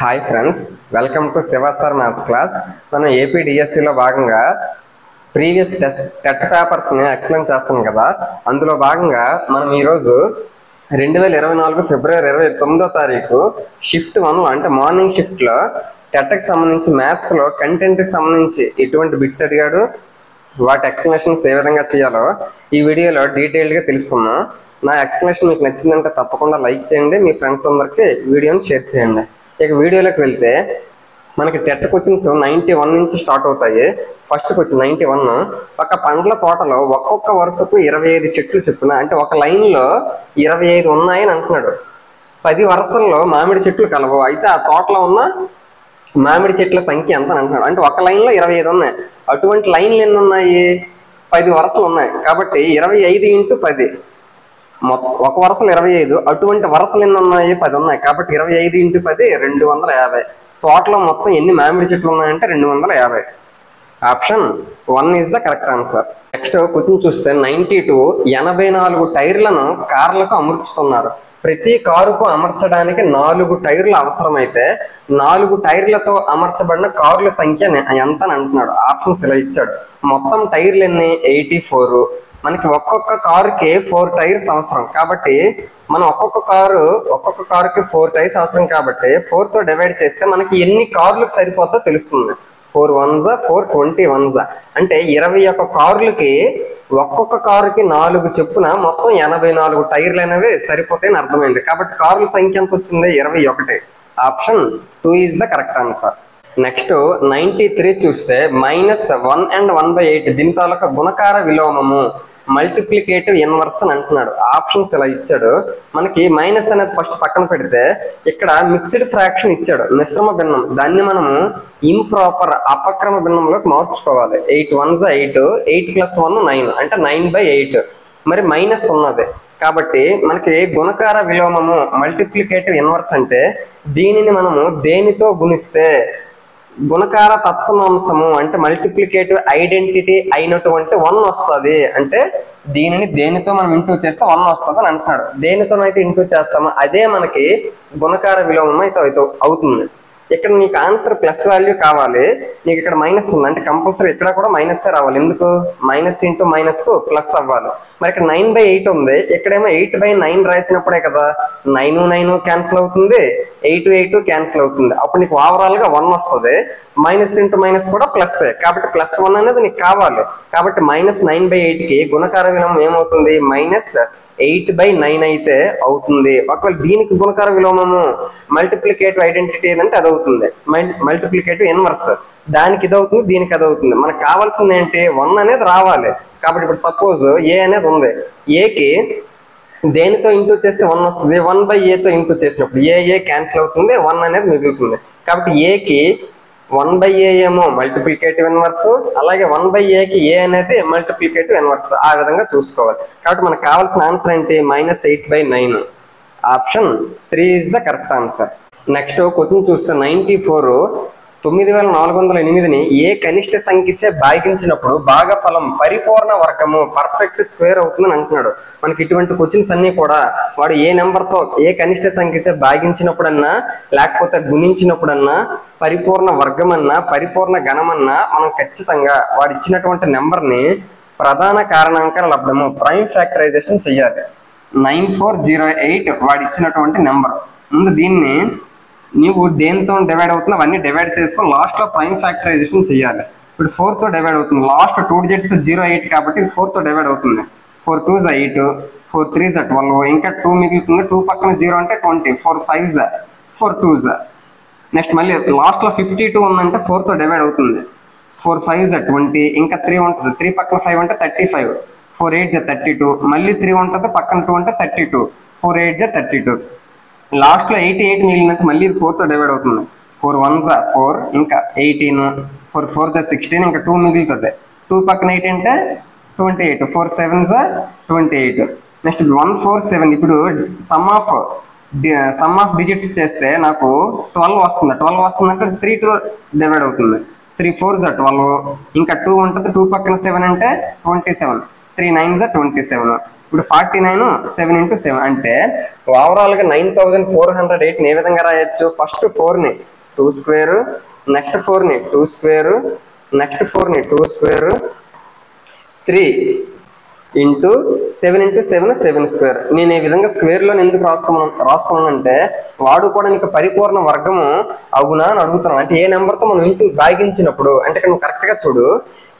Hi friends, welcome to Shiva sir maths class. మనం ఏపీడిఎస్సిలో భాగంగా ప్రీవియస్ టెట్ పేపర్స్ని ఎక్స్ప్లెయిన్ చేస్తాం కదా. అందులో భాగంగా మనం ఈరోజు 2024 ఫిబ్రవరి 29వ తారీఖు షిఫ్ట్ 1 అంటే మార్నింగ్ షిఫ్ట్లో టెట్కి సంబంధించి మ్యాథ్స్లో కంటెంట్కి సంబంధించి ఎటువంటి బిట్స్ అడిగాడు, వాటి ఎక్స్ప్లెనేషన్స్ ఏ విధంగా చేయాలో ఈ వీడియోలో డీటెయిల్డ్గా తెలుసుకున్నాం. నా ఎక్స్ప్లెనేషన్ మీకు నచ్చిందంటే తప్పకుండా లైక్ చేయండి, మీ ఫ్రెండ్స్ అందరికీ వీడియోని షేర్ చేయండి. ఇక వీడియోలోకి వెళ్తే మనకి టెట్ క్వశ్చన్స్ 91 నుంచి స్టార్ట్ అవుతాయి. First question 91. ఒక పండ్ల తోటలో ఒక్కొక్క వరుసకు 25 చెట్లు చెప్పున, అంటే ఒక లైన్లో 25 ఉన్నాయని అంటున్నాడు. 10 వరుసల్లో మామిడి చెట్లు కలవు, అయితే ఆ తోటలో ఉన్న మామిడి చెట్ల సంఖ్య ఎంత అని అంటున్నాడు. అంటే ఒక లైన్లో 25 ఉన్నాయి. అటువంటి లైన్లు ఎన్ని ఉన్నాయి? 10 వరుసలు ఉన్నాయి. కాబట్టి 25 × 10, మొత్తం ఒక వరుసలు 25, అటువంటి వరుసలు ఎన్ని ఉన్నాయి? 10 ఉన్నాయి. కాబట్టి 25 × 10 250. తోటలో మొత్తం ఎన్ని మామిడి చెట్లు ఉన్నాయంటే 250. Option 1 is the correct answer. Next question చూస్తే 92. 84 టైర్లను కార్లకు అమర్చుతున్నారు. ప్రతి కారుకు అమర్చడానికి 4 టైర్లు అవసరమైతే 4 టైర్లతో అమర్చబడిన కార్ల సంఖ్య ఎంత అని అంటున్నాడు. ఆప్షన్స్ ఇలా ఇచ్చాడు. మొత్తం టైర్లు ఎన్ని? 84. మనకి ఒక్కొక్క కారుకి 4 టైర్స్ అవసరం. కాబట్టి మనం ఒక్కొక్క కారుకి 4 టైర్స్ అవసరం. కాబట్టి 4తో డివైడ్ చేస్తే మనకి ఎన్ని కార్లకు సరిపోతుందో తెలుస్తుంది. 4 1s 4 21s, అంటే 21 కార్లకి ఒక్కొక్క కారుకి 4 చెప్పున మొత్తం 84 టైర్లు అనేవి సరిపోతాయని అర్థమైంది. కాబట్టి కార్ల సంఖ్య ఎంత వచ్చింది? 21. Option 2 is the correct answer. Next 93 చూస్తే -1 and 1/8 దీని తాలూకా గుణకార విలోమము మల్టిప్లికేటివ్ ఇన్వర్స్ అని అంటున్నాడు. ఆప్షన్స్ ఇలా ఇచ్చాడు. మనకి మైనస్ అనేది ఫస్ట్ పక్కన పెడితే ఇక్కడ మిక్స్డ్ ఫ్రాక్షన్ ఇచ్చాడు, మిశ్రమ భిన్నం. దాన్ని మనము ఇంప్రాపర్ అపక్రమ భిన్నంలోకి మార్చుకోవాలి. 8 1s 8, 8 + 1 9, అంటే 9/8. మరి మైనస్ ఉన్నది కాబట్టి మనకి గుణకార విలోమము మల్టిప్లికేటివ్ ఇన్వర్స్ అంటే దీనిని మనము దేనితో గుణిస్తే గుణకార తత్సమాంసము అంటే మల్టిప్లికేటివ్ ఐడెంటిటీ అయినటువంటి 1 వస్తుంది. అంటే దీనిని దేనితో మనం ఇంటూ చేస్తే 1 వస్తుంది అని అంటున్నాడు. దేనితోనైతే ఇంటూ చేస్తామో అదే మనకి గుణకార విలోమం అయితే అవుతుంది. ఇక్కడ నీకు ఆన్సర్ ప్లస్ వాల్యూ కావాలి, నీకు ఇక్కడ మైనస్ ఉంది అంటే కంపల్సరీ ఇక్కడ కూడా మైనస్ రావాలి. ఎందుకు? మైనస్ ఇంటూ మైనస్ ప్లస్ అవ్వాలి. మరి ఇక్కడ 9/8 ఉంది, ఇక్కడేమో 8/9 రాసినప్పుడే కదా 9 9 క్యాన్సిల్ అవుతుంది, 8 8 క్యాన్సిల్ అవుతుంది. అప్పుడు నీకు ఓవరాల్ గా 1 వస్తుంది. మైనస్ ఇంటూ మైనస్ కూడా ప్లస్, కాబట్టి +1 అనేది నీకు కావాలి. కాబట్టి -9/8కి గుణకార విలోమం ఏమవుతుంది? -8/9 అయితే అవుతుంది. ఒకవేళ దీనికి గుణకార విలోమము మల్టిప్లికేటివ్ ఐడెంటిటీ అంటే అది అవుతుంది, మల్టిప్లికేటివ్ ఇన్వర్స్. దానికి ఇది అవుతుంది, దీనికి అది అవుతుంది. మనకు కావాల్సింది ఏంటి? 1 అనేది రావాలి. కాబట్టి ఇప్పుడు సపోజ్ ఏ అనేది ఉంది, ఏకి దేనితో ఇంటూ చేస్తే 1 వస్తుంది. 1/aతో ఇంటూ చేసినప్పుడు ఏ క్యాన్సిల్ అవుతుంది, 1 అనేది మిగులుతుంది. కాబట్టి ఏకి 1/a ఏమో మల్టిప్లికేటివ్ ఇన్వర్స్, అలాగే 1/aకి ఏ అనేది మల్టిప్లికేటివ్ ఇన్వర్స్. ఆ విధంగా చూసుకోవాలి. కాబట్టి మనకు కావాల్సిన ఆన్సర్ ఏంటి? -8/9. Option 3 is the correct answer. Next question చూస్తే 94. 9408ని ఏ కనిష్ట సంఖ్యచే భాగించినప్పుడు భాగఫలం పరిపూర్ణ వర్గము పర్ఫెక్ట్ స్క్వేర్ అవుతుందని అంటున్నాడు. మనకి ఇటువంటి క్వశ్చన్స్ అన్ని కూడా వాడు ఏ నెంబర్తో ఏ కనిష్ట సంఖ్యచే భాగించినప్పుడన్నా లేకపోతే గుణించినప్పుడన్నా పరిపూర్ణ వర్గం అన్నా పరిపూర్ణ గణమన్నా మనం ఖచ్చితంగా వాడు ఇచ్చినటువంటి నెంబర్ని ప్రధాన కారణాంకాల లబ్ధము ప్రైమ్ ఫ్యాక్టరైజేషన్ చెయ్యాలి. 9408 వాడు ఇచ్చినటువంటి నెంబర్. ముందు దీన్ని నీవు దేంతో డివైడ్ అవుతుంది అవన్నీ డివైడ్ చేసుకొని లాస్ట్లో ప్రైమ్ ఫ్యాక్టరైజేషన్ చేయాలి. ఇప్పుడు 4తో డివైడ్ అవుతుంది. లాస్ట్ 2 digits 08 కాబట్టి 4తో డివైడ్ అవుతుంది. 4 2s 8, 4 3s 12, ఇంకా 2 మిగులుతుంది. 2 పక్కన 0 అంటే 20, 4 5s 4 2s. నెక్స్ట్ మళ్ళీ లాస్ట్లో 52 ఉందంటే 4తో డివైడ్ అవుతుంది. 4 5s 20, ఇంకా 3 ఉంటుంది. 3 పక్కన 5 అంటే 35, 4 8s 32, మళ్ళీ 3 ఉంటుంది, పక్కన 2 అంటే 32, 4 8s 32. లాస్ట్లో 88 మిగిలినంటే మళ్ళీ 4తో డివైడ్ అవుతుంది. 4 1s 4, ఇంకా 18, 4 4s 16, ఇంకా 2 మిగులుతుంది. 2 పక్కన 8 అంటే 28, 4 7s 28. నెక్స్ట్ 1 4 7. ఇప్పుడు సమ్ ఆఫ్ డిజిట్స్ చేస్తే నాకు 12 వస్తుంది. 12 వస్తుందంటే 3తో డివైడ్ అవుతుంది. 3 4s 12, ఇంకా 2 ఉంటుంది. 2 పక్కన 7 అంటే 27, 3 9s 27. ఇప్పుడు 49 7 into 7 అంటే ఓవరాల్గా 9408 ఏ విధంగా రాయొచ్చు? ఫస్ట్ 4ని 2 స్క్వేర్, నెక్స్ట్ 4ని 2 స్క్వేర్, నెక్స్ట్ 4ని 2 స్క్వేర్, 3 ఇంటూ 7 into 7 7 స్క్వేర్. నేను ఈ విధంగా స్క్వేర్లో ఎందుకు రాసుకున్నానంటే వాడుకోవడానికి పరిపూర్ణ వర్గము అవునా అని అడుగుతున్నాను. అంటే ఏ నెంబర్తో మనం ఇంటూ భాగించినప్పుడు అంటే ఇక్కడ నువ్వు కరెక్ట్గా చూడు,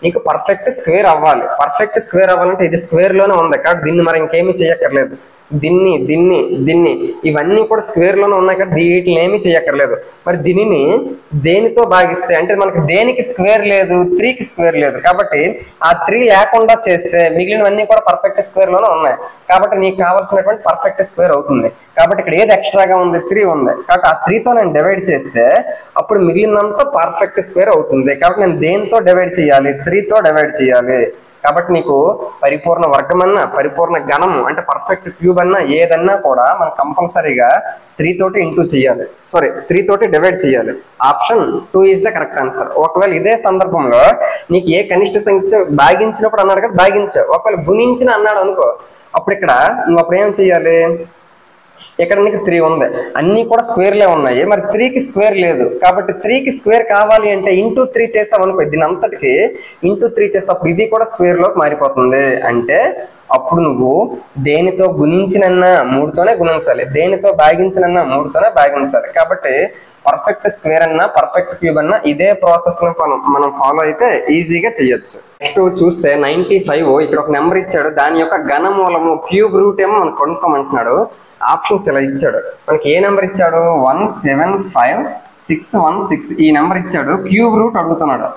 నీకు పర్ఫెక్ట్ స్క్వేర్ అవ్వాలి. పర్ఫెక్ట్ స్క్వేర్ అవ్వాలంటే ఇది స్క్వేర్లోనే ఉంది కాబట్టి దీన్ని మరి ఇంకేమీ చేయక్కర్లేదు. దీన్ని ఇవన్నీ కూడా స్క్వేర్లోనే ఉన్నాయి కాబట్టి వీటిని ఏమీ చేయక్కర్లేదు. మరి దీనిని దేనితో భాగిస్తే అంటే మనకి దేనికి స్క్వేర్ లేదు? 3కి స్క్వేర్ లేదు కాబట్టి ఆ 3 లేకుండా చేస్తే మిగిలినవన్నీ కూడా పర్ఫెక్ట్ స్క్వేర్లోనే ఉన్నాయి కాబట్టి నీకు కావాల్సినటువంటి పర్ఫెక్ట్ స్క్వేర్ అవుతుంది. కాబట్టి ఇక్కడ ఏది ఎక్స్ట్రాగా ఉంది? 3 ఉంది కాబట్టి ఆ 3తో నేను డివైడ్ చేస్తే అప్పుడు మిగిలినంత పర్ఫెక్ట్ స్క్వేర్ అవుతుంది. కాబట్టి నేను దేనితో డివైడ్ చేయాలి? 3తో డివైడ్ చేయాలి. కాబట్టి నీకు పరిపూర్ణ వర్గమన్నా పరిపూర్ణ గణము అంటే పర్ఫెక్ట్ క్యూబ్ అన్నా ఏదన్నా కూడా మనం కంపల్సరీగా 3 తోటి ఇంటూ చేయాలి. 3 తోటి డివైడ్ చేయాలి. Option 2 is the correct answer. ఒకవేళ ఇదే సందర్భంలో నీకు ఏ కనిష్ట సంఖ్య భాగించినప్పుడు అన్నాడు కదా భాగించావు, ఒకవేళ గుణించిన అన్నాడు అనుకో, అప్పుడు ఇక్కడ నువ్వు అప్పుడు ఏం చేయాలి? ఇక్కడ నీకు 3 ఉంది, అన్నీ కూడా స్క్వేర్లే ఉన్నాయి. మరి 3కి స్క్వేర్ లేదు కాబట్టి 3కి స్క్వేర్ కావాలి అంటే ఇంటూ 3 చేస్తాం అనుకో, దీని అంతటికి ఇంటూ 3 చేస్తే అప్పుడు ఇది కూడా స్క్వేర్లోకి మారిపోతుంది. అంటే అప్పుడు నువ్వు దేనితో గుణించినన్నా 3తోనే గుణించాలి, దేనితో భాగించినన్నా 3తోనే భాగించాలి. కాబట్టి పర్ఫెక్ట్ స్క్వేర్ అన్నా పర్ఫెక్ట్ క్యూబ్ అన్నా ఇదే ప్రాసెస్ మనం ఫాలో అయితే ఈజీగా చేయొచ్చు. నెక్స్ట్ చూస్తే 95 ఇక్కడ ఒక నెంబర్ ఇచ్చాడు, దాని యొక్క ఘనమూలము క్యూబ్ రూట్ ఏమో మనం కొనుక్కోమంటున్నాడు. ఆప్షన్స్ ఇలా ఇచ్చాడు. మనకి ఏ నెంబర్ ఇచ్చాడు? 175616 ఈ నెంబర్ ఇచ్చాడు. క్యూబ్ రూట్ అడుగుతున్నాడు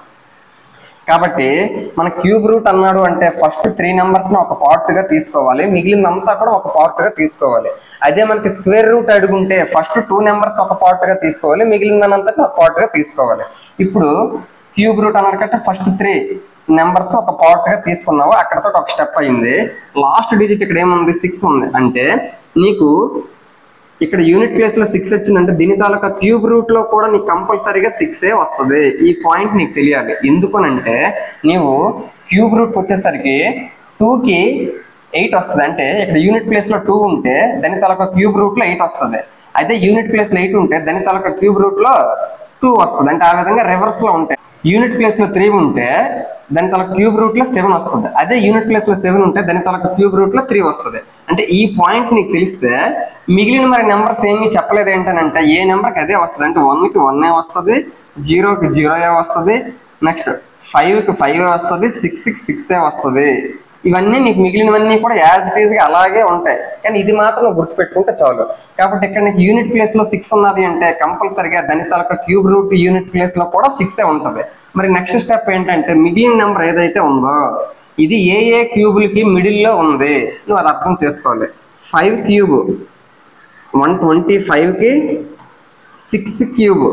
కాబట్టి మన క్యూబ్ రూట్ అన్నాడు అంటే ఫస్ట్ 3 నెంబర్స్ని ఒక పార్ట్గా తీసుకోవాలి, మిగిలినంతా కూడా ఒక పార్ట్గా తీసుకోవాలి. అదే మనకి స్క్వేర్ రూట్ అడుగుంటే ఫస్ట్ 2 నెంబర్స్ ఒక పార్ట్గా తీసుకోవాలి, మిగిలినంతా ఒక పార్ట్గా తీసుకోవాలి. ఇప్పుడు క్యూబ్ రూట్ అన్నాడు కంటే ఫస్ట్ 3 నెంబర్స్ ఒక పార్ట్గా తీసుకున్నావు, అక్కడతో ఒక స్టెప్ అయింది. లాస్ట్ డిజిట్ ఇక్కడ ఏముంది? 6 ఉంది. అంటే నీకు ఇక్కడ యూనిట్ ప్లేస్ లో 6 వచ్చిందంటే దీని తాలూకా క్యూబ్ రూట్ లో కూడా నీకు కంపల్సరీగా 6 వస్తుంది. ఈ పాయింట్ నీకు తెలియాలి. ఎందుకనంటే నీవు క్యూబ్ రూట్ వచ్చేసరికి 2కి 8 వస్తుంది. అంటే ఇక్కడ యూనిట్ ప్లేస్ లో 2 ఉంటే దాని తాలూకా క్యూబ్ రూట్ లో 8 వస్తుంది. అదే యూనిట్ ప్లేస్ లో 8 ఉంటే దాని తాలూకా క్యూబ్ రూట్ లో 2 వస్తుంది. అంటే ఆ విధంగా రివర్స్ లో ఉంటాయి. యూనిట్ ప్లేస్ లో 3 ఉంటే దాని తాలూకా క్యూబ్ రూట్ లో 7 వస్తుంది. అదే యూనిట్ ప్లేస్ లో 7 ఉంటే దాని తాలూకా క్యూబ్ రూట్ లో 3 వస్తుంది. అంటే ఈ పాయింట్ నీకు తెలిస్తే మిగిలిన మరి నెంబర్స్ ఏమీ చెప్పలేదు ఏంటనంటే ఏ నెంబర్కి అదే వస్తుంది. అంటే 1కి 1 వస్తుంది, 0కి 0 వస్తుంది, నెక్స్ట్ 5కి 5 వస్తుంది, 6కి 6 వస్తుంది. ఇవన్నీ నీకు మిగిలినవన్నీ కూడా యాజ్ ఇట్ ఈజ్ గా అలాగే ఉంటాయి. కానీ ఇది మాత్రం గుర్తుపెట్టుకుంటే చాలు. కాబట్టి ఇక్కడ నీకు యూనిట్ ప్లేస్ లో 6 ఉన్నది అంటే కంపల్సరిగా దాని తాలూకా క్యూబ్ రూట్ యూనిట్ ప్లేస్ లో కూడా 6 ఉంటుంది. మరి నెక్స్ట్ స్టెప్ ఏంటంటే మిగిలిన నెంబర్ ఏదైతే ఉందో ఇది ఏ క్యూబులకి మిడిల్లో ఉంది నువ్వు అది అర్థం చేసుకోవాలి. 5 క్యూబ్ 125కి, 6 క్యూబ్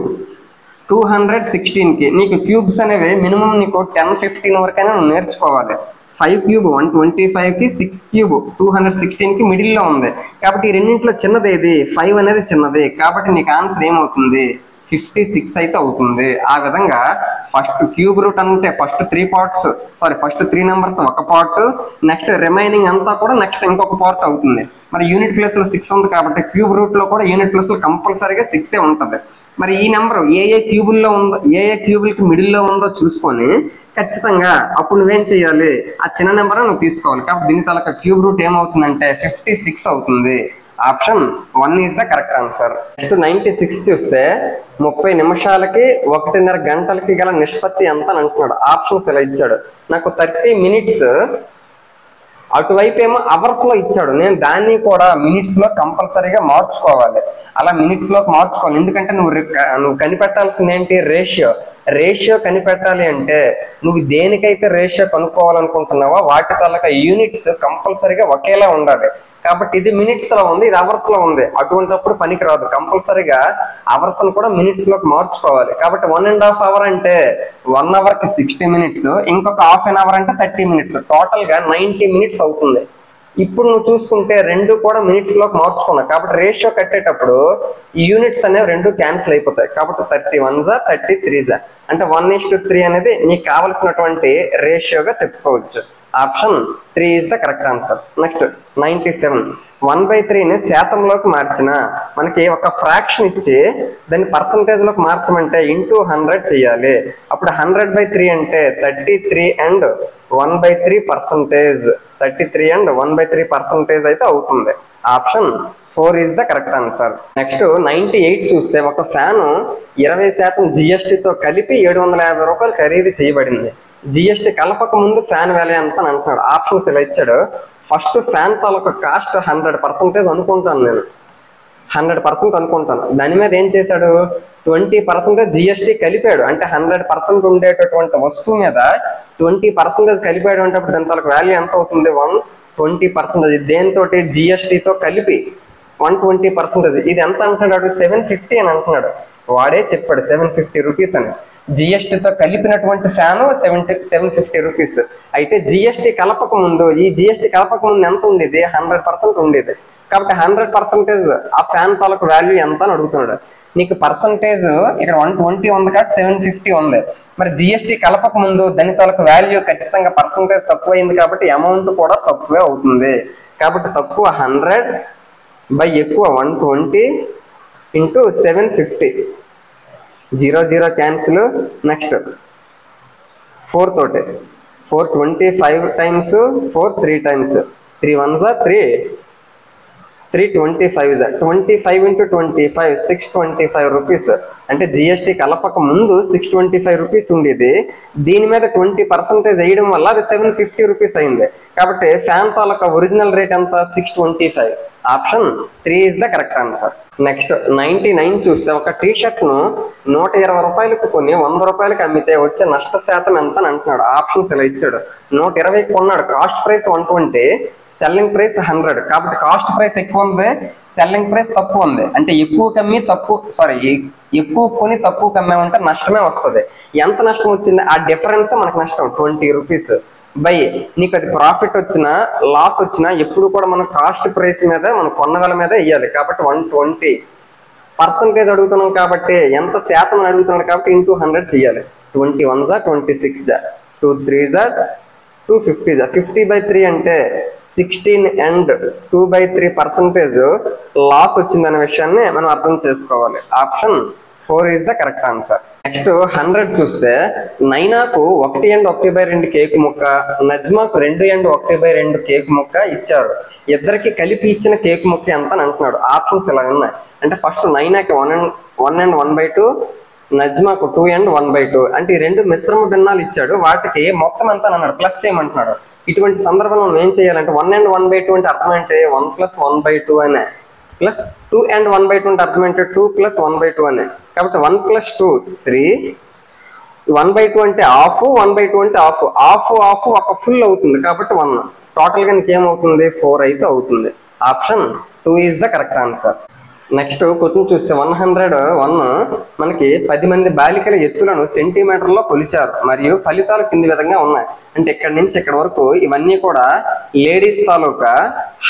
216కి. నీకు క్యూబ్స్ అనేవి మినిమం నీకు 10-15 వరకైనా నువ్వు నేర్చుకోవాలి. 5 క్యూబ్ 125కి, 6 క్యూబ్ 216కి మిడిల్లో ఉంది. కాబట్టి ఈ రెండింటిలో చిన్నది ఏది? 5 అనేది చిన్నది. కాబట్టి నీకు ఆన్సర్ ఏమవుతుంది? 56 అయితే అవుతుంది. ఆ విధంగా ఫస్ట్ క్యూబ్ రూట్ అంటే ఫస్ట్ 3 నెంబర్స్ ఒక పార్ట్, నెక్స్ట్ రిమైనింగ్ అంతా కూడా నెక్స్ట్ ఇంకొక పార్ట్ అవుతుంది. మరి యూనిట్ ప్లేస్ లో 6 ఉంది కాబట్టి క్యూబ్ రూట్ లో కూడా యూనిట్ ప్లేస్ లో కంపల్సరీగా 6 ఉంటుంది. మరి ఈ నెంబర్ ఏ క్యూబుల్లో ఉందో ఏ క్యూబులకి మిడిల్లో ఉందో చూసుకొని ఖచ్చితంగా అప్పుడు నువ్వేం చేయాలి? ఆ చిన్న నెంబర్ నువ్వు తీసుకోవాలి. కాబట్టి దీని తాలూకా క్యూబ్ రూట్ ఏమవుతుందంటే 56 అవుతుంది. Option 1 is the correct answer. Next 96 చూస్తే 30 నిమిషాలకి 1.5 గంటలకి గల నిష్పత్తి ఎంత అని అంటున్నాడు. ఆప్షన్స్ ఇలా ఇచ్చాడు. నాకు 30 మినిట్స్, అటువైపు ఏమో అవర్స్ లో ఇచ్చాడు. నేను దాన్ని కూడా మినిట్స్ లో కంపల్సరీగా మార్చుకోవాలి. అలా మినిట్స్ లోకి మార్చుకోవాలి. ఎందుకంటే నువ్వు కనిపెట్టాల్సింది ఏంటి? రేషియో కనిపెట్టాలి అంటే నువ్వు దేనికైతే రేషియో కనుక్కోవాలనుకుంటున్నావో వాటి తాలూకా యూనిట్స్ కంపల్సరీగా ఒకేలా ఉండాలి. కాబట్టి ఇది మినిట్స్ లో ఉంది, ఇది అవర్స్ లో ఉంది. అటువంటిప్పుడు పనికి రాదు. కంపల్సరీగా అవర్స్ కూడా మినిట్స్ లోకి మార్చుకోవాలి. కాబట్టి 1.5 అవర్ అంటే 1 అవర్కి 60 మినిట్స్, ఇంకొక హాఫ్ అన్ అవర్ అంటే 30 మినిట్స్, టోటల్ గా 90 మినిట్స్ అవుతుంది. ఇప్పుడు నువ్వు చూసుకుంటే రెండు కూడా మినిట్స్ లోకి మార్చుకున్నావు. కాబట్టి రేషియో కట్టేటప్పుడు ఈ యూనిట్స్ అనేవి రెండు క్యాన్సిల్ అయిపోతాయి. కాబట్టి 31 33 అంటే 1:3 అనేది నీకు కావలసినటువంటి రేషియోగా చెప్పుకోవచ్చు. Option 3 is the correct answer. Next 97. 1/3ని శాతంలోకి మార్చిన మనకి ఒక ఫ్రాక్షన్ ఇచ్చి దాన్ని పర్సంటేజ్లోకి మార్చమంటే ఇంటూ 100 చేయాలి. అప్పుడు 100/3 అంటే 33 అండ్ 1/3%. 33 అండ్ 1/3% అయితే అవుతుంది. Option 4 is the correct answer. Next 98 చూస్తే ఒక ఫ్యాను 20% GSTతో కలిపి 750 రూపాయలు ఖరీదు చేయబడింది. GST కలపక ముందు ఫ్యాన్ వాల్యూ ఎంత అని అంటున్నాడు. ఆప్షన్స్ ఇలా ఇచ్చాడు. ఫస్ట్ ఫ్యాన్ తాలూకా కాస్ట్ 100% అనుకుంటాను, నేను 100% అనుకుంటాను. దాని మీద ఏం చేశాడు, 20% GST కలిపాడు. అంటే 100% ఉండేటటువంటి వస్తువు మీద 20% కలిపాడు అంటే అప్పుడు దాని తాలూకా వాల్యూ ఎంత అవుతుంది, 120%. దేంతో GSTతో కలిపి 120%. ఇది ఎంత అంటున్నాడు, 750 అని అంటున్నాడు. వాడే చెప్పాడు 750 రూపీస్ అని. GSTతో కలిపినటువంటి ఫ్యాను 750 రూపీస్. అయితే GST కలపక ముందు, ఈ GST కలపక ముందు ఎంత ఉండేది, 100% ఉండేది. కాబట్టి 100% ఆ ఫ్యాన్ తాలూకు వాల్యూ ఎంత అని అడుగుతున్నాడు. నీకు పర్సంటేజ్ ఇక్కడ 120 ఉంది కాబట్టి 750 ఉంది. మరి GST కలపక ముందు దాని తాలూకు వాల్యూ ఖచ్చితంగా పర్సంటేజ్ తక్కువ అయింది కాబట్టి అమౌంట్ కూడా తక్కువే అవుతుంది. కాబట్టి తక్కువ 100 బై ఎక్కువ 120 ఇంటూ 750. 0 0 క్యాన్సిల్. నెక్స్ట్ 4 తోటి 425 టైమ్స్ 4 3 టైమ్స్ 3 1 3 325 25 ఇంటూ 25 625 రూపీస్. అంటే GST కలపక ముందు 625 రూపీస్ ఉండేది. దీని మీద 20% వేయడం వల్ల అది 750 రూపీస్ అయింది. కాబట్టి ఫ్యాన్ తాలూకా ఒరిజినల్ రేట్ ఎంత, 625. Option 3 is the correct answer. Next 99 చూస్తే ఒక టీ షర్ట్ ను 120 రూపాయలకు కొని 100 రూపాయలకి అమ్మితే వచ్చే నష్ట శాతం ఎంత అని అంటున్నాడు. ఆప్షన్స్ ఇలా ఇచ్చాడు. 120 కొన్నాడు, కాస్ట్ ప్రైస్ 120, సెల్లింగ్ ప్రైస్ 100. కాబట్టి కాస్ట్ ప్రైస్ ఎక్కువ ఉంది, సెల్లింగ్ ప్రైస్ తక్కువ ఉంది. అంటే ఎక్కువ కొని తక్కువ కమ్మామంటే నష్టమే వస్తుంది. ఎంత నష్టం వచ్చింది, ఆ డిఫరెన్స్ మనకు నష్టం 20 రూపీస్. బై నీకు అది ప్రాఫిట్ వచ్చినా లాస్ వచ్చినా ఎప్పుడు కూడా మనం కాస్ట్ ప్రైస్ మీద మనం కొన్నగల మీద వేయాలి. కాబట్టి 120% అడుగుతున్నాం కాబట్టి ఎంత శాతం అడుగుతున్నాడు కాబట్టి ఇంటూ 100 చేయాలి. 21 జా 26 జా 2 3 జా 250 జా 50/3 అంటే 16 అండ్ 2/3% లాస్ వచ్చిందనే విషయాన్ని మనం అర్థం చేసుకోవాలి. Option 4 is the correct answer. Next 100 చూస్తే నైనాకు 1 and 1/2 కేక్ ముక్క, నజ్మాకు 2 and 1/2 కేక్ ముక్క ఇచ్చారు. ఇద్దరికి కలిపి ఇచ్చిన కేక్ ముక్క ఎంత అని అంటున్నాడు. ఆప్షన్స్ ఇలా ఉన్నాయి. అంటే ఫస్ట్ నైనాకి 1 and 1/2, నజ్మాకు 2 and 1/2. అంటే ఈ రెండు మిశ్రమ భిన్నాలు ఇచ్చాడు. వాటికి మొత్తం ఎంత అన్నాడు, ప్లస్ చేయమంటున్నాడు. ఇటువంటి సందర్భంలో మనం ఏం చేయాలంటే 1 and 1/2 అంటే అర్థం అంటే 1 + 1/2 అనే, ప్లస్ 2 and 1/2 అంటే అర్థం అంటే 2 + 1/2 అనే. కాబట్టి 1 + 2 3, 1/2 అంటే హాఫ్, 1/2 అంటే హాఫ్, హాఫ్ ఒక ఫుల్ అవుతుంది కాబట్టి 1. టోటల్ గా ఏమవుతుంది, 4 అయితే అవుతుంది. Option 2 is the correct answer. Next question చూస్తే 101 మనకి 10 మంది బాలికల ఎత్తులను సెంటీమీటర్లో కొలిచారు మరియు ఫలితాలు కింది విధంగా ఉన్నాయి. అంటే ఇక్కడ నుంచి ఇక్కడ వరకు ఇవన్నీ కూడా లేడీస్ తాలూకా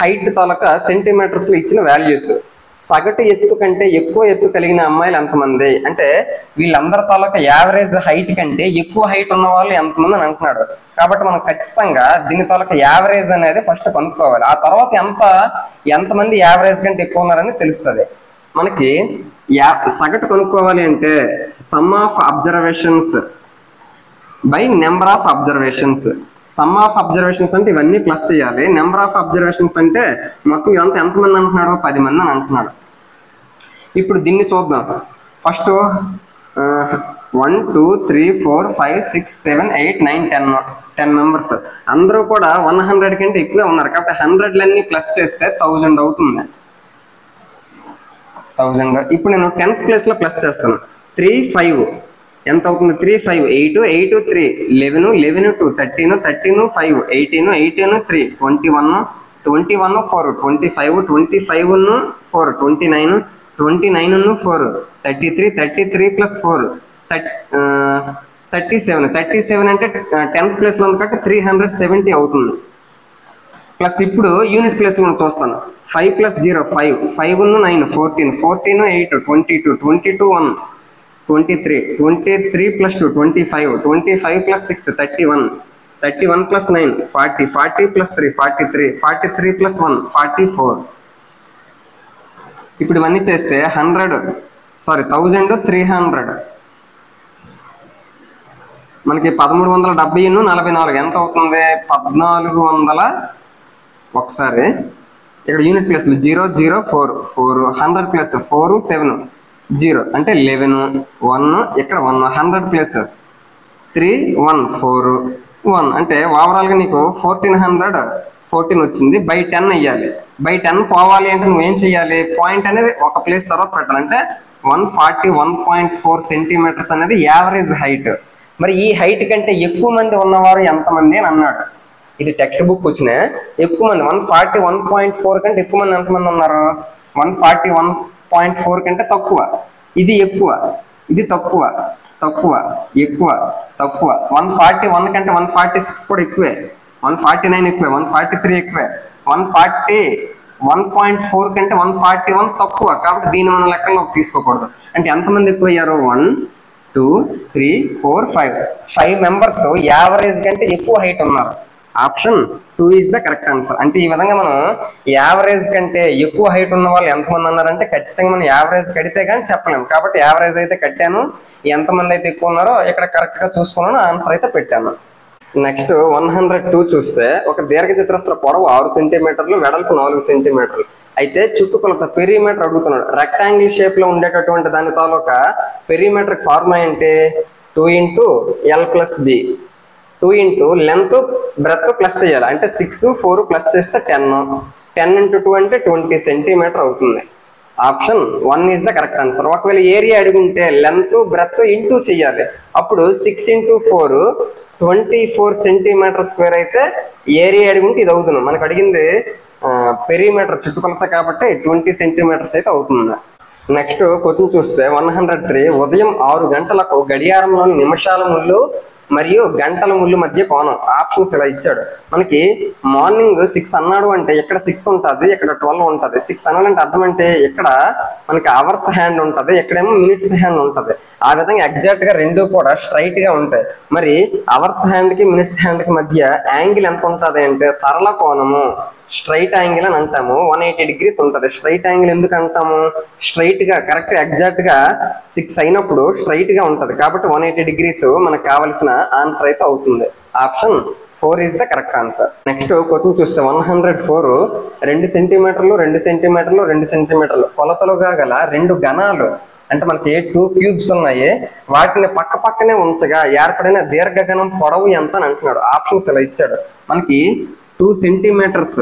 హైట్ తాలూకా సెంటీమీటర్స్ లో ఇచ్చిన వాల్యూస్. సగటు ఎత్తు కంటే ఎక్కువ ఎత్తు కలిగిన అమ్మాయిలు ఎంతమంది అంటే వీళ్ళందరి తాలూకా యావరేజ్ హైట్ కంటే ఎక్కువ హైట్ ఉన్న వాళ్ళు ఎంతమంది అని అంటున్నాడు. కాబట్టి మనం ఖచ్చితంగా దీని తాలూకా యావరేజ్ అనేది ఫస్ట్ కనుక్కోవాలి. ఆ తర్వాత ఎంతమంది యావరేజ్ కంటే ఎక్కువ ఉన్నారని తెలుస్తుంది. మనకి సగటు కనుక్కోవాలి అంటే some of observations by number of observations. Some of observations అంటే ఇవన్నీ ప్లస్ చేయాలి. నెంబర్ ఆఫ్ అబ్జర్వేషన్స్ అంటే మొత్తం ఇదంతా ఎంతమంది అంటున్నాడు, 10 మంది అని అంటున్నాడు. ఇప్పుడు దీన్ని చూద్దాం. ఫస్ట్ 1 2 3 4 5 6 7 8 9 10 మెంబర్స్ అందరూ కూడా 100 కంటే ఎక్కువే ఉన్నారు. కాబట్టి 100లన్నీ ప్లస్ చేస్తే 1000 అవుతుంది. 1000. ఇప్పుడు నేను 10th ప్లేస్ లో ప్లస్ చేస్తాను. 3 5 ఎంత అవుతుంది, 3 5 8 8 3 11 11 2 13 13 5 18 18 3 21 21 4 25 25 4 29 29 4 33 33 + 4 37 37 అంటే 10th ప్లేస్ లో ఉంది కాబట్టి 370 అవుతుంది. ప్లస్ ఇప్పుడు యూనిట్ ప్లేస్ లో చూస్తాను. 5 + 0 5 5 9 14 14 8 22 22 1 23 23 + 2 25 25 + 6 31 31 + 9 40, 40 + 3 43, 43 + 1 44. ఇప్పుడు ఇవన్నీ చేస్తే 1300 మనకి 1370 44 ఎంత అవుతుంది? 1400. ఒకసారి ఇక్కడ యూనిట్ ప్లేస్లు 0 0 4 4 100 ప్లస్ 4 7 0 అంటే 11 1 ఇక్కడ 1 100 ప్లస్ 3 1 4 1 అంటే ఓవరాల్గా నీకు 1414 వచ్చింది. బై 10 అయ్యాలి. బై 10 పోవాలి అంటే నువ్వేం చేయాలి? పాయింట్ అనేది ఒక ప్లేస్ తర్వాత పెట్టాలంటే 141.4 సెంటీమీటర్స్ అనేది యావరేజ్ హైట్. మరి ఈ హైట్ కంటే ఎక్కువ మంది ఉన్నవారు ఎంతమంది అని అన్నాడు. ఇది టెక్స్ట్ బుక్ వచ్చిన ఎక్కువ మంది 141.4 కంటే ఎక్కువ మంది ఎంతమంది ఉన్నారు? 141.4 కంటే తక్కువ. ఇది ఎక్కువ, ఇది తక్కువ, తక్కువ, ఎక్కువ, తక్కువ. 141 కంటే 146 కూడా ఎక్కువే, 149 ఎక్కువే, 143 ఎక్కువే, 141.4 కంటే 141 తక్కువ. కాబట్టి దీన్ని మనం లెక్కల్లోకి తీసుకోకూడదు. అంటే ఎంతమంది ఎక్కువ అయ్యారు? 1 2 3 4 5 మెంబర్స్ యావరేజ్ కంటే ఎక్కువ హైట్ ఉన్నారు. Option 2 is the correct answer. అంటే ఈ విధంగా మనం యావరేజ్ కంటే ఎక్కువ హైట్ ఉన్న వాళ్ళు ఎంతమంది అన్నారంటే ఖచ్చితంగా మనం యావరేజ్ కడితే కానీ చెప్పలేము. కాబట్టి యావరేజ్ అయితే కట్టాను, ఎంతమంది అయితే ఎక్కువ ఉన్నారో ఇక్కడ కరెక్ట్ గా చూసుకున్నాను, ఆన్సర్ అయితే పెట్టాను. నెక్స్ట్ 102 చూస్తే ఒక దీర్ఘ చతురస్ర పొడవు 6 సెంటీమీటర్లు, వెడల్పు 4 సెంటీమీటర్లు. అయితే చుట్టుకొలత పెరిమీటర్ అడుగుతున్నాడు. రెక్టాంగిల్ షేప్ లో ఉండేటటువంటి దాని తాలూకా పెరిమీటర్ ఫార్ములా ఏంటి? 2 × L + B. 2 × length breath plus చేయాలి. అంటే 6 4 ప్లస్ చేస్తే 10 10 × 2 అంటే 20 సెంటీమీటర్ అవుతుంది. Option 1 is the correct answer. ఒకవేళ ఏరియా అడిగుంటే లెంత్ బ్రెత్ ఇంటూ చేయాలి. అప్పుడు 6 × 4 24 సెంటీమీటర్ స్క్వేర్ అయితే ఏరియా అడిగుంటే ఇది అవుతుంది. మనకు అడిగింది పెరిమీటర్ చుట్టుకొలత కాబట్టి 20 సెంటీమీటర్స్ అయితే అవుతుంది. నెక్స్ట్ క్వశ్చన్ చూస్తే 103 ఉదయం 6 గంటలకు గడియారంలోని నిమిషాల ముళ్ళు మరియు గంటల ముళ్ళు మధ్య కోణం. ఆప్షన్స్ ఇలా ఇచ్చాడు. మనకి మార్నింగ్ 6 అన్నాడు అంటే ఇక్కడ 6 ఉంటుంది, ఇక్కడ 12 ఉంటుంది. 6 అనాలంటే అర్థం అంటే ఇక్కడ మనకి అవర్స్ హ్యాండ్ ఉంటుంది, ఇక్కడేమో మినిట్స్ హ్యాండ్ ఉంటుంది. ఆ విధంగా ఎగ్జాక్ట్ గా రెండు కూడా స్ట్రైట్ గా ఉంటాయి. మరి అవర్స్ హ్యాండ్ కి మినిట్స్ హ్యాండ్ కి మధ్య యాంగిల్ ఎంత ఉంటుంది అంటే సరళ కోణము, స్ట్రైట్ యాంగిల్ అని అంటాము. 180 degrees ఉంటుంది. స్ట్రైట్ యాంగిల్ ఎందుకు అంటాము? స్ట్రైట్ గా కరెక్ట్ ఎగ్జాక్ట్ గా 6 అయినప్పుడు స్ట్రైట్ గా ఉంటుంది. కాబట్టి 180 degrees మనకు కావాల్సిన ఆన్సర్ అయితే అవుతుంది. Option 4 is the correct answer. Next question చూస్తే 104 2 సెంటీమీటర్లు 2 సెంటీమీటర్లు 2 సెంటీమీటర్లు కొలతలుగా గల 2 ఘనాలు అంటే మనకి 2 క్యూబ్స్ ఉన్నాయి. వాటిని పక్క పక్కనే ఉంచగా ఏర్పడిన దీర్ఘఘనం పొడవు ఎంత అని అంటున్నాడు. ఆప్షన్స్ ఇలా ఇచ్చాడు. మనకి 2 సెంటీమీటర్స్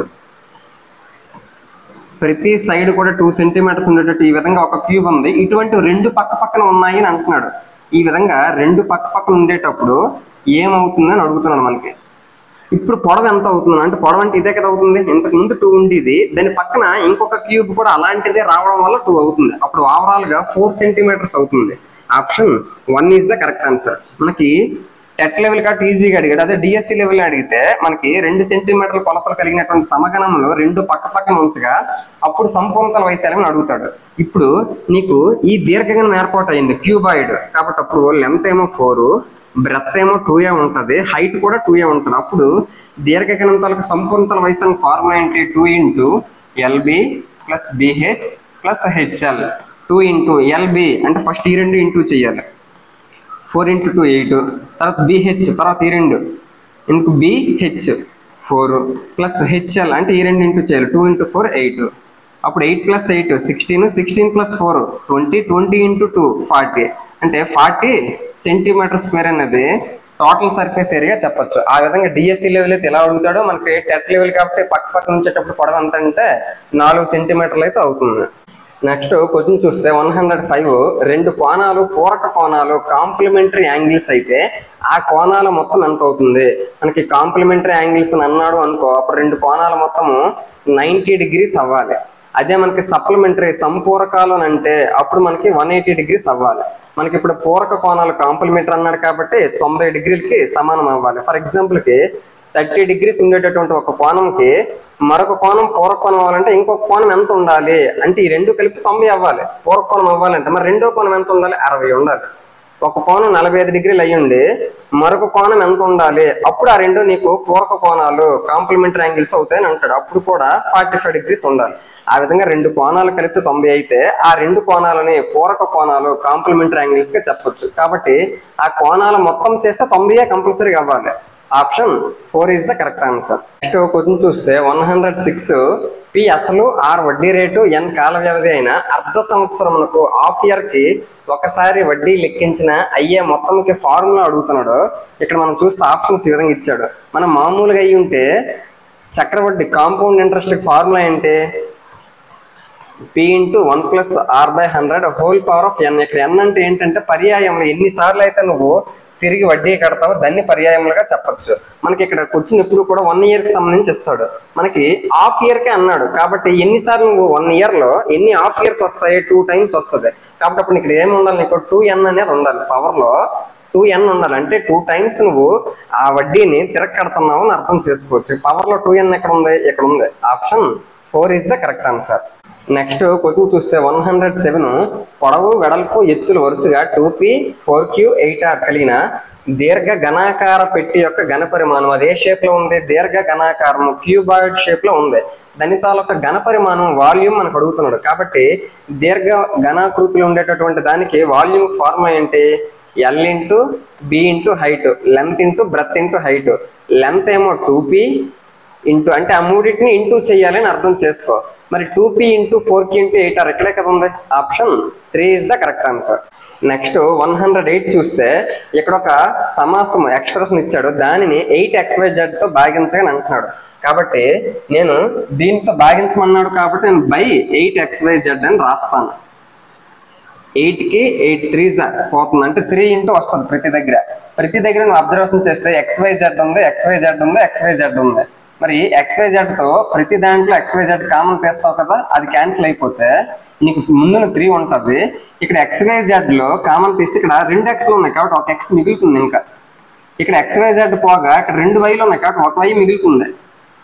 ప్రతి సైడ్ కూడా 2 సెంటీమీటర్స్ ఉండేటట్టు ఈ విధంగా ఒక క్యూబ్ ఉంది. ఇటువంటి 2 పక్క పక్కన ఉన్నాయి అని అంటున్నాడు. ఈ విధంగా 2 పక్క పక్కన ఉండేటప్పుడు ఏమవుతుందని అడుగుతున్నాడు మనకి. ఇప్పుడు పొడవు ఎంత అవుతుంది అంటే పొడవు అంటే ఇదే కదా అవుతుంది. ఇంతకు ముందు 2 ఉండేది, దాని పక్కన ఇంకొక క్యూబ్ కూడా అలాంటిదే రావడం వల్ల 2 అవుతుంది. అప్పుడు ఓవరాల్ గా 4 సెంటీమీటర్స్ అవుతుంది. Option 1 is the correct answer. మనకి టెట్ లెవెల్ కాబట్టి ఈజీగా అడిగాడు. అదే డిఎస్సి లెవెల్ అడిగితే మనకి 2 సెంటీమీటర్ల కొలతలు కలిగినటువంటి సమగణంలో 2 పక్క పక్కన ఉంచగా అప్పుడు సంపూర్ణతల వైశాల్యం అడుగుతాడు. ఇప్పుడు నీకు ఈ దీర్ఘగణం ఏర్పాటు అయింది క్యూబాయిడ్ కాబట్టి అప్పుడు లెంత్ ఏమో 4, బ్రెత్ ఏమో 2a ఉంటుంది, హైట్ కూడా 2a ఉంటుంది. అప్పుడు దీర్ఘగణం తాలూకు సంపూర్ణతల వైశాల్యం ఫార్ములా ఏంటి? 2 × LB + BH + HL. 2 × LB అంటే ఫస్ట్ ఈ 2 ఇంటూ చేయాలి. 4 × 2 8, తర్వాత BH తర్వాత ఈ 2 ఇందుకు BH 4 ప్లస్ HL అంటే ఈ 2 ఇంటూ చేయాలి. 2 × 4 8, అప్పుడు 8 + 8 16, 16 + 4 20, 20 × 2 40 అంటే 40 సెంటీమీటర్ స్క్వేర్ అనేది టోటల్ సర్ఫేస్ ఏరియా చెప్పొచ్చు. ఆ విధంగా డిఎస్సి లెవెల్ అయితే ఎలా అడుగుతాడో మనకి టెట్ లెవెల్ కాబట్టి పక్క పక్క నుంచేటప్పుడు పొడవు ఎంత అంటే 4 సెంటీమీటర్లు అయితే అవుతుంది. నెక్స్ట్ క్వశ్చన్ చూస్తే 105 2 కోణాలు పూరక కోణాలు కాంప్లిమెంటరీ యాంగిల్స్ అయితే ఆ కోణాల మొత్తం ఎంత అవుతుంది? మనకి కాంప్లిమెంటరీ యాంగిల్స్ అన్నాడు అనుకో, అప్పుడు 2 కోణాల మొత్తము 90 degrees అవ్వాలి. అదే మనకి సప్లిమెంటరీ సంపూరకాలు అని అంటే అప్పుడు మనకి 180 degrees అవ్వాలి. మనకి ఇప్పుడు పూరక కోణాలు కాంప్లిమెంటరీ అన్నాడు కాబట్టి 90 degreesకి సమానం అవ్వాలి. ఫర్ ఎగ్జాంపుల్కి 30 degrees ఉండేటటువంటి ఒక కోణంకి మరొక కోణం పూరక కోణం అవ్వాలంటే ఇంకొక కోణం ఎంత ఉండాలి అంటే ఈ 2 కలిపి 90 అవ్వాలి. పూరక కోణం అవ్వాలంటే మరి రెండో కోణం ఎంత ఉండాలి? 60 ఉండాలి. ఒక కోణం 45 డిగ్రీలు అయ్యుండి మరొక కోణం ఎంత ఉండాలి, అప్పుడు ఆ రెండు నీకు పూరక కోణాలు కాంప్లిమెంటరీ యాంగిల్స్ అవుతాయని అంటాడు. అప్పుడు కూడా 45 డిగ్రీస్ ఉండాలి. ఆ విధంగా రెండు కోణాలు కలిపితే 90 అయితే ఆ రెండు కోణాలని పూరక కోణాలు కాంప్లిమెంటరీ యాంగిల్స్ గా చెప్పొచ్చు. కాబట్టి ఆ కోణాలు మొత్తం చేస్తే 90 కంపల్సరీగా అవ్వాలి. Option 4 is the correct answer. Next question చూస్తే 106 పి అసలు ఆర్ వడ్డీ రేటు ఎన్ కాల వ్యవధి అయిన అర్ధ సంవత్సరమునకు హాఫ్ ఇయర్ కి ఒకసారి వడ్డీ లెక్కించిన అయ్యే మొత్తంకి ఫార్ములా అడుగుతున్నాడు. ఇక్కడ మనం చూస్తే ఆప్షన్స్ ఈ విధంగా ఇచ్చాడు. మనం మామూలుగా అయ్యి ఉంటే చక్రవడ్డీ కాంపౌండ్ ఇంట్రెస్ట్ ఫార్ములా ఏంటి, P × 1 + R/100 whole power of n. ఇక్కడ n అంటే ఏంటంటే పర్యాయంలో ఎన్నిసార్లు అయితే నువ్వు తిరిగి వడ్డీ కడతావో దాన్ని పర్యాయములుగా చెప్పొచ్చు. మనకి ఇక్కడ క్వశ్చన్ ఎప్పుడు కూడా 1 ఇయర్ కి సంబంధించి ఇస్తాడు. మనకి హాఫ్ ఇయర్ కే అన్నాడు కాబట్టి ఎన్నిసార్లు నువ్వు 1 ఇయర్ లో ఎన్ని హాఫ్ ఇయర్స్ వస్తాయి, 2 టైమ్స్ వస్తుంది. కాబట్టి అప్పుడు ఇక్కడ ఏమి ఉండాలి, నీకు 2n అనేది ఉండాలి, పవర్ లో 2n ఉండాలి. అంటే 2 టైమ్స్ నువ్వు ఆ వడ్డీని తిరగ కడుతున్నావు అని అర్థం చేసుకోవచ్చు. పవర్ లో 2n ఎక్కడ ఉంది, ఇక్కడ ఉంది. Option 4 is the correct answer. Next question చూస్తే 107 పొడవు వెడల్పు ఎత్తులు వరుసగా 2p 4q 8r కలిగిన దీర్ఘ ఘనాకార పెట్టి యొక్క ఘన పరిమాణం అది ఏ షేప్ లో ఉంది, దీర్ఘ ఘనాకారం క్యూబాయిడ్ షేప్ లో ఉంది. దాని తాలూకా ఘన పరిమాణం వాల్యూమ్ మనకు అడుగుతున్నాడు. కాబట్టి దీర్ఘ ఘనాకృతిలో ఉండేటటువంటి దానికి వాల్యూమ్ ఫార్ములా ఏంటి, L × B × height, length × breadth × height. Length ఏమో 2p ఇంటూ అంటే ఆ మూడింటిని ఇంటూ చేయాలని అర్థం చేసుకో. మరి 2p × 4q × 8r ఎక్కడే కదా ఉంది. Option 3 is the correct answer. Next 108 చూస్తే ఇక్కడ ఒక సమాసం ఎక్స్ప్రెషన్ ఇచ్చాడు. దానిని 8xyz తో భాగించని అంటున్నాడు. కాబట్టి నేను దీంతో భాగించమన్నాడు కాబట్టి నేను బై 8xyz అని రాస్తాను. 8 కి 8 3s పోతుంది అంటే 3 ఇంటూ వస్తుంది ప్రతి దగ్గర నువ్వు అబ్జర్వేషన్ చేస్తే xyz ఉంది, xyz ఉంది, xyz ఉంది. మరి XYZ తో ప్రతి దాంట్లో XYZ కామన్ తీస్తావు కదా, అది క్యాన్సిల్ అయిపోతే నీకు ముందున 3 ఉంటుంది. ఇక్కడ XYZ లో కామన్ తీస్తే ఇక్కడ 2 xలు ఉన్నాయి కాబట్టి ఒక x మిగులుతుంది. ఇంకా ఇక్కడ XYZ పోగా ఇక్కడ 2 yలు ఉన్నాయి కాబట్టి ఒక y మిగులుతుంది.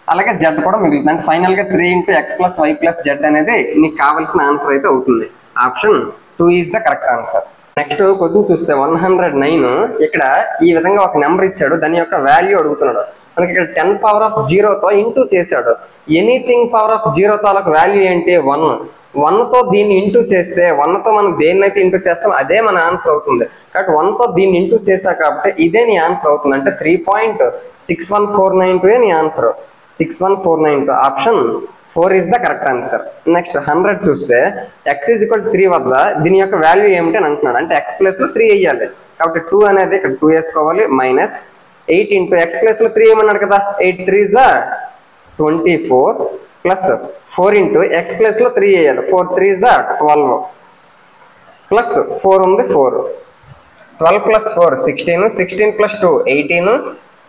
అలాగే z కూడా మిగులుతుంది. అంటే ఫైనల్ గా 3 × x + y + z అనేది నీకు కావాల్సిన ఆన్సర్ అయితే అవుతుంది. Option 2 is the correct answer. Next question చూస్తే 109 ఇక్కడ ఈ విధంగా ఒక నెంబర్ ఇచ్చాడు, దాని యొక్క వాల్యూ అడుగుతున్నాడు. మనకి ఇక్కడ 10 పవర్ ఆఫ్ 0 తో ఇంటూ చేశాడు. ఎనీథింగ్ పవర్ ఆఫ్ 0 తాలకు వాల్యూ ఏంటి, 1. 1 తో దీన్ని ఇంటూ చేస్తే 1 తో మనం దేన్నైతే ఇంటూ చేస్తాం అదే మన ఆన్సర్ అవుతుంది. కాబట్టి 1 తో దీన్ని ఇంటూ చేసా కాబట్టి ఇదే నీ ఆన్సర్ అవుతుంది. అంటే 3.61492 నీ answer. 6149. Option 4 is the correct answer. Next 100 చూస్తే x = 3 వద్ద దీని యొక్క వాల్యూ ఏమిటి అని అంటున్నాడు. అంటే x ప్లేస్ లో 3 వేయాలి కాబట్టి 2 అనేది ఇక్కడ 2 వేసుకోవాలి. మైనస్ 8 × x ప్లేస్ లో 3 ఏమన్నాడు కదా, 8 3s 24 ప్లస్ 4 × x ప్లేస్ లో 3 వేయాలి. 4 3s 12 ప్లస్ 4 ఉంది 4, 12 + 4 16, 16 + 2 18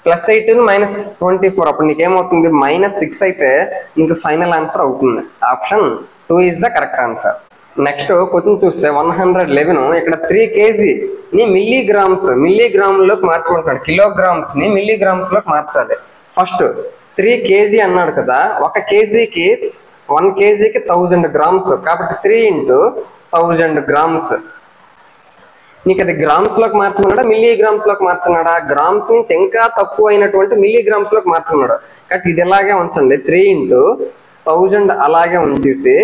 ప్లస్ 18 మైనస్ 24. అప్పుడు నీకేమవుతుంది, -6 అయితే నీకు ఫైనల్ ఆన్సర్ అవుతుంది. Option 2 is the correct answer. Next question చూస్తే 111 ఇక్కడ 3 kg ని మిల్లీగ్రాముల్లోకి మార్చుకుంటున్నాడు. కిలోగ్రామ్స్ ని మిల్లీగ్రామ్స్ లోకి మార్చాలి. ఫస్ట్ 3 kg అన్నాడు కదా, 1 kgకి 1000 గ్రామ్స్ కాబట్టి 3 × 1000 గ్రామ్స్. నీకు అది గ్రామ్స్ లోకి మార్చమన్నాడా మిల్లీగ్రామ్స్ లోకి మార్చమన్నాడా, గ్రామ్స్ నుంచి ఇంకా తక్కువ అయినటువంటి మిల్లీగ్రామ్స్ లోకి మార్చమన్నాడు. కాబట్టి ఇది ఎలాగే ఉంచండి, 3 × 1000 అలాగే ఉంచేసి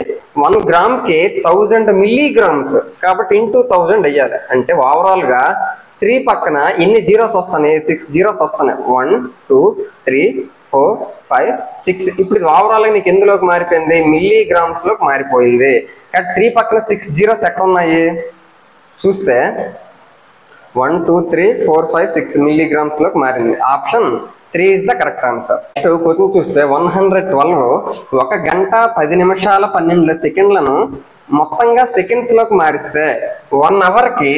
1 గ్రామ్ కి 1000 మిల్లీగ్రామ్స్ కాబట్టి ఇంటూ 1000 అయ్యాలి. అంటే ఓవరాల్ గా 3 పక్కన ఎన్ని జీరోస్ వస్తాయి, 6 జీరోస్ వస్తాయి. 1 2 3 4 5 6. ఇప్పుడు ఓవరాల్ గా నీకు ఎందులోకి మారిపోయింది, మిల్లీగ్రామ్స్ లోకి మారిపోయింది. కాబట్టి 3 పక్కన 6 జీరోస్ ఎక్కడ ఉన్నాయి చూస్తే 1 2 3 4 5 6 మిల్లీగ్రామ్స్ లోకి మారింది. Option 3 is the correct answer. Question చూస్తే 112 1 గంట 10 నిమిషాల 12 సెకండ్లను మొత్తంగా సెకండ్స్ లోకి మారిస్తే 1 అవర్ కి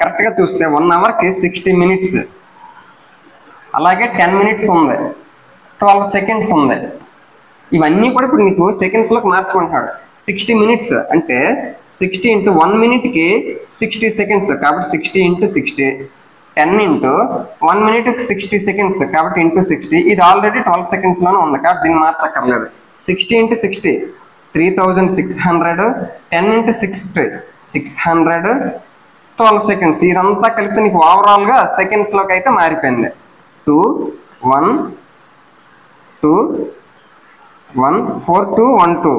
కరెక్ట్ గా చూస్తే 1 అవర్ కి 60 మినిట్స్, అలాగే 10 మినిట్స్ ఉంది, 12 సెకండ్స్ ఉంది. ఇవన్నీ కూడా ఇప్పుడు నీకు సెకండ్స్ లోకి మార్చుకుంటున్నాడు. 60 మినిట్స్ అంటే 60 × 1 మినిట్ కి 60 సెకండ్స్ కాబట్టి 60 × 60. 10 × 1 మినిట్ 60 సెకండ్స్ కాబట్టి ఇంటూ 60. ఇది ఆల్రెడీ 12 సెకండ్స్ లోనే ఉంది కాబట్టి దీన్ని మార్చక్కర్లేదు. 60 × 60 3600, 10 × 60 600, 12 seconds. ఇదంతా కలిపి నీకు ఓవరాల్ గా సెకండ్స్ లోకి అయితే మారిపోయింది. 2 1 2 1 4 2 1 2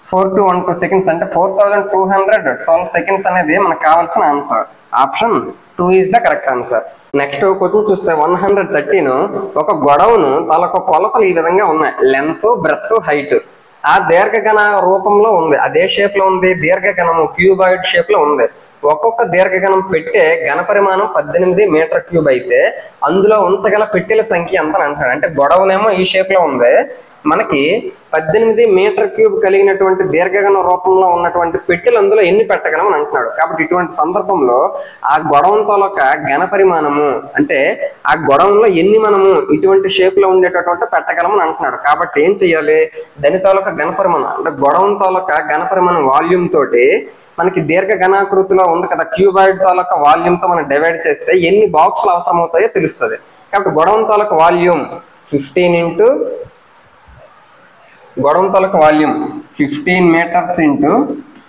4 2 1 2 seconds అంటే 4212 seconds అనేది మనకు కావాల్సిన answer. Option 2 is the correct answer. Next question చూస్తే 113 ఒక గొడవను తాలూకా కొలతలు ఈ విధంగా ఉన్నాయి. Length, breadth, height. ఆ దీర్ఘగణ రూపంలో ఉంది. అదే షేప్ లో ఉంది. దీర్ఘగణము క్యూబాయిడ్ షేప్ లో ఉంది. ఒక్కొక్క దీర్ఘగణం పెట్టే ఘన పరిమాణం 18 మీటర్ క్యూబ్ అయితే అందులో ఉంచగల పెట్టెల సంఖ్య ఎంత అని అంటాడు. అంటే గొడవనేమో ఈ షేప్ లో ఉంది. మనకి 18 మీటర్ క్యూబ్ కలిగినటువంటి దీర్ఘగణ రూపంలో ఉన్నటువంటి పెట్టెలు అందులో ఎన్ని పెట్టగలమని అంటున్నాడు. కాబట్టి ఇటువంటి సందర్భంలో ఆ గొడవంతో ఘన పరిమాణము అంటే ఆ గొడవంలో ఎన్ని మనము ఇటువంటి షేప్ లో ఉండేటటువంటి పెట్టగలమని అంటున్నాడు. కాబట్టి ఏం చెయ్యాలి, దాని తాలూకా ఘన పరిమాణం అంటే గొడవంతో ఘన పరిమాణం వాల్యూమ్ తోటి మనకి దీర్ఘ ఘనాకృతిలో ఉంది కదా క్యూబాయిడ్ తాలూకా వాల్యూమ్ తో మనం డివైడ్ చేస్తే ఎన్ని బాక్సులు అవసరం అవుతాయో తెలుస్తుంది. కాబట్టి గొడవం తాలూకా వాల్యూమ్ 15 గొడవం తాలూకా volume 15 metres into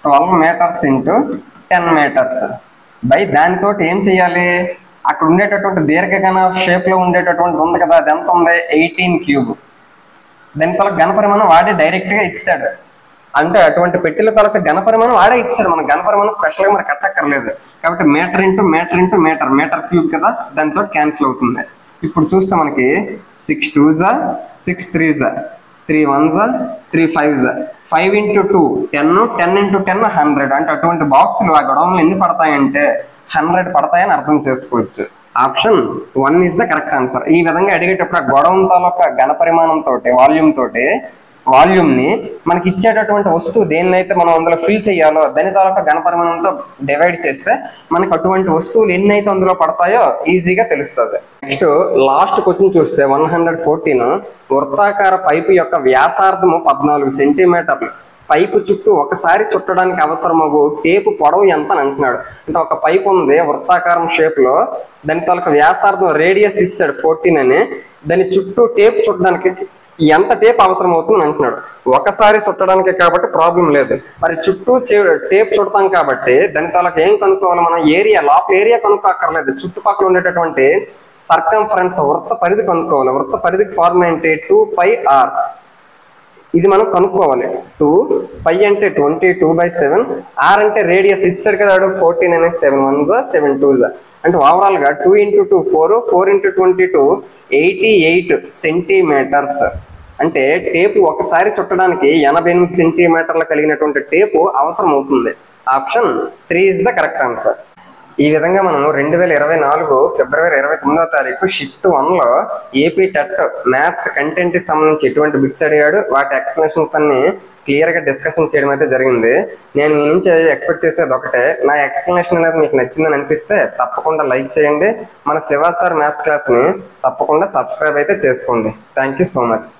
12 metres into 10 metres by దానితోటి ఏం చెయ్యాలి, అక్కడ ఉండేటటువంటి దీర్ఘగణ షేప్ లో ఉండేటటువంటి ఉంది కదా అది ఎంత ఉంది 18 క్యూబ్. దాని తాలూకా ఘన పరిమాణం వాడే డైరెక్ట్ గా ఇచ్చాడు. అంటే అటువంటి పెట్టెల తాలూకా ఘన పరిమాణం వాడే ఇచ్చాడు. మన ఘన పరిమాణం స్పెషల్ గా మనకు కట్టక్కర్లేదు. కాబట్టి metre into metre into metre metre cube కదా దానితో క్యాన్సిల్ అవుతుంది. ఇప్పుడు చూస్తే మనకి 6 2s 6 3s 3 1s 3 5s 5 into 2 10 10 into 10 100. అంటే అటువంటి బాక్సులు ఆ గొడవలు ఎన్ని పడతాయంటే 100 పడతాయని అర్థం చేసుకోవచ్చు. Option 1 is the correct answer. ఈ విధంగా అడిగేటప్పుడు ఆ గొడవం తాలూకా ఘన పరిమాణం తోటి వాల్యూమ్ ని మనకి ఇచ్చేటటువంటి వస్తువు దేన్నైతే మనం అందులో ఫిల్ చేయాలో దాని తాలూకా ఘన పరిమాణంతో డివైడ్ చేస్తే మనకు అటువంటి వస్తువులు ఎన్ని అయితే అందులో పడతాయో ఈజీగా తెలుస్తుంది. నెక్స్ట్ లాస్ట్ క్వశ్చన్ చూస్తే 114 వృత్తాకార పైపు యొక్క వ్యాసార్థము 14 సెంటీమీటర్లు. పైపు చుట్టూ ఒకసారి చుట్టడానికి అవసరమగు టేపు పొడవు ఎంత అని అంటున్నాడు. అంటే ఒక పైపు ఉంది వృత్తాకారం షేప్ లో, దాని తాలూకా వ్యాసార్థం రేడియస్ ఇస్తాడు 14 అని. దాని చుట్టూ టేప్ చుట్టడానికి ఎంత టేప్ అవసరం అవుతుంది అంటున్నాడు. ఒకసారి చుట్టడానికి కాబట్టి ప్రాబ్లం లేదు. మరి చుట్టూ టేప్ చుడతాం కాబట్టి దాని తాలూకా ఏం కనుక్కోవాలి మనం, ఏరియా లోపల ఏరియా కనుక్కోక్కర్లేదు. చుట్టుపక్కల ఉండేటటువంటి సర్కంఫరెన్స్ వృత్త పరిధి కనుక్కోవాలి. వృత్త పరిధికి ఫార్ములా ఏంటి 2πr. ఇది మనం కనుక్కోవాలి. 2π అంటే 22/7, r అంటే రేడియస్ ఇచ్చాడు కదా 14 అనేది 7 1s 7 2s. అంటే ఓవరాల్ గా 2 ఇంటూ 2 4 4 ఇంటూ 22 88 సెంటీమీటర్స్. అంటే టేపు ఒకసారి చుట్టడానికి 88 సెంటీమీటర్లు కలిగినటువంటి టేపు అవసరం అవుతుంది. Option 3 is the correct answer. ఈ విధంగా మనం 2024 ఫిబ్రవరి 29వ తారీఖు షిఫ్ట్ 1లో ఏపీ టెట్ మ్యాథ్స్ కంటెంట్ కి సంబంధించి ఎటువంటి బిట్స్ అడిగాడు వాటి ఎక్స్ప్లెనేషన్స్ అన్ని క్లియర్ గా డిస్కషన్ చేయడం అయితే జరిగింది. నేను మీ నుంచి ఎక్స్పెక్ట్ చేసేది ఒకటే, నా ఎక్స్ప్లెనేషన్ అనేది మీకు నచ్చిందని అనిపిస్తే తప్పకుండా లైక్ చేయండి. మన శివ సార్ మ్యాథ్స్ క్లాస్ ని తప్పకుండా సబ్స్క్రైబ్ అయితే చేసుకోండి. Thank you so much.